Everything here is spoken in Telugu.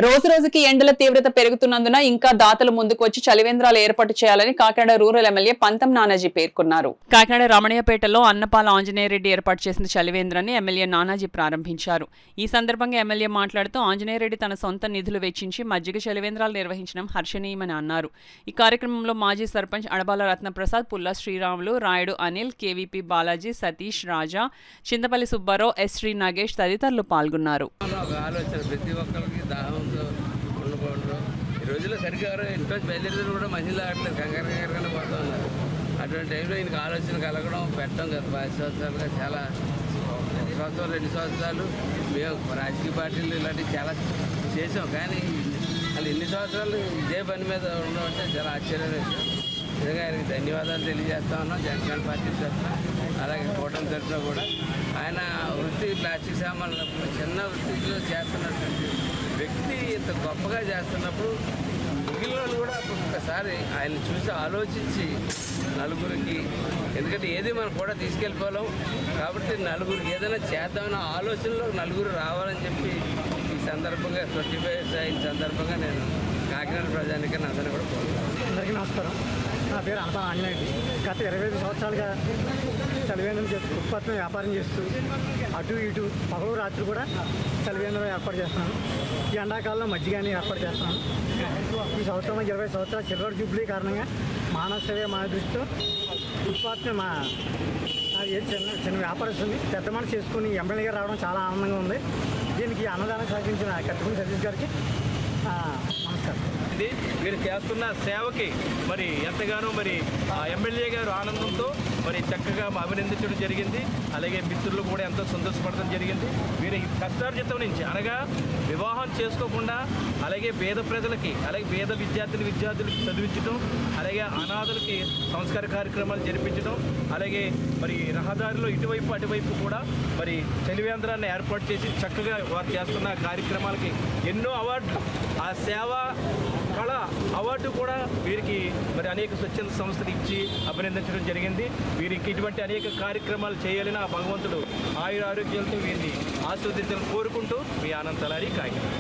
రోజు రోజుకి ఎండల తీవ్రత పెరుగుతున్నందున ఇంకా దాతలు ముందుకు వచ్చి చలివేంద్రాలు ఏర్పాటు చేయాలని కాకినాడ రూరల్ ఎమ్మెల్యే పంతం నానాజీ పేర్కొన్నారు. కాకినాడ రమణయ్యపేటలో అన్నపాల ఆంజనేయరెడ్డి ఏర్పాటు చేసిన చలివేంద్రాన్ని ఎమ్మెల్యే నానాజీ ప్రారంభించారు. ఈ సందర్భంగా ఎమ్మెల్యే మాట్లాడుతూ ఆంజనేయరెడ్డి తన సొంత నిధులు వెచ్చించి మజ్జిగ చలివేంద్రాలు నిర్వహించడం హర్షణీయమని అన్నారు. ఈ కార్యక్రమంలో మాజీ సర్పంచ్ అడబాల రత్నప్రసాద్, పుల్లా శ్రీరాములు, రాయుడు అనిల్, కేవీపీ బాలాజీ, సతీష్, రాజా, చింతపల్లి సుబ్బారావు, ఎస్ శ్రీ నాగేష్ తదితరులు పాల్గొన్నారు. ఉండకూడదు. ఈ రోజుల్లో సరిగ్గా ఇంట్లో బయలుదేరి కూడా మహిళలు ఆడలేదు, కంగారుగానే పోతూ ఉన్నారు. అటువంటి టైంలో ఈయనకు ఆలోచన కలగడం పెట్టడం గత 10 సంవత్సరాలుగా చాలా 1 సంవత్సరం 2 సంవత్సరాలు మేము రాజకీయ పార్టీలు ఇలాంటివి చాలా చేసాం. కానీ వాళ్ళు ఎన్ని సంవత్సరాలు ఇదే పని మీద ఉండడం అంటే చాలా ఆశ్చర్యమైన విషయం. నిజంగా ఆయనకి ధన్యవాదాలు తెలియజేస్తా ఉన్నాం. జనసేన పార్టీ తరఫున అలాగే కూటమి తరఫున కూడా ఆయన వృత్తి ప్లాస్టిక్ సామాన్లు చిన్న వృత్తిలో చేస్తున్నటువంటి వ్యక్తి ఇంత గొప్పగా చేస్తున్నప్పుడు మిగిలిన వాళ్ళు కూడా ఒక్కొక్కసారి ఆయన చూసి ఆలోచించి నలుగురికి, ఎందుకంటే ఏది మనం కూడా తీసుకెళ్ళిపోలేం కాబట్టి నలుగురికి ఏదైనా చేద్దామన్న ఆలోచనలో నలుగురు రావాలని చెప్పి ఈ సందర్భంగా 25 అయిన సందర్భంగా నేను కాకినాడ ప్రజానికి అందరినీ కూడా కోరుతున్నాను. అందరికీ నమస్కారం. నా పేరు అన్నపాల ఆంజనేయుడు. గత 25 సంవత్సరాలుగా చలివేంద్రం చేస్తూ ఉత్పత్తిని వ్యాపారం చేస్తూ అటు ఇటు పగలు రాత్రి కూడా చలివేంద్రం ఏర్పాటు చేస్తున్నాను. ఈ ఎండాకాలంలో మజ్జిగాని ఏర్పాటు చేస్తున్నాను. ఈ సంవత్సరం 20 సంవత్సరాల సిల్వర్ జూబ్లీ కారణంగా మానవ సేవ మా దృష్టితో ఉత్పత్తిని చిన్న వ్యాపారస్తుని పెద్ద మనసు చేసుకుని ఎమ్మెల్యేగా రావడం చాలా ఆనందంగా ఉంది. దీనికి అన్నదానం సహకరించిన కట్టుకుని సతీష్ గారికి నమస్కారం. మీరు చేస్తున్న సేవకి మరి ఎంతగానో మరి ఎమ్మెల్యే గారు ఆనందంతో మరి చక్కగా అభినందించడం జరిగింది. అలాగే మిత్రులు కూడా ఎంతో సంతోషపడడం జరిగింది. మీరు కష్టార్జితం నుంచి అనగా వివాహం చేసుకోకుండా అలాగే పేద ప్రజలకి అలాగే పేద విద్యార్థులకి చదివించడం, అలాగే అనాథలకి సంస్కార కార్యక్రమాలు జరిపించడం, అలాగే మరి రహదారిలో ఇటువైపు అటువైపు కూడా మరి చలివేంద్రాన్ని ఏర్పాటు చేసి చక్కగా వారు చేస్తున్న కార్యక్రమాలకి ఎన్నో అవార్డులు, ఆ సేవ కళ అవార్డు కూడా వీరికి మరి అనేక స్వచ్ఛంద సంస్థలు ఇచ్చి అభినందించడం జరిగింది. వీరికి ఇటువంటి అనేక కార్యక్రమాలు చేయాలని ఆ భగవంతుడు ఆయుర ఆరోగ్యాలతో వీరిని ఆస్వాదించాలని కోరుకుంటూ మీ ఆనంద్ తలారి కాకినాడ.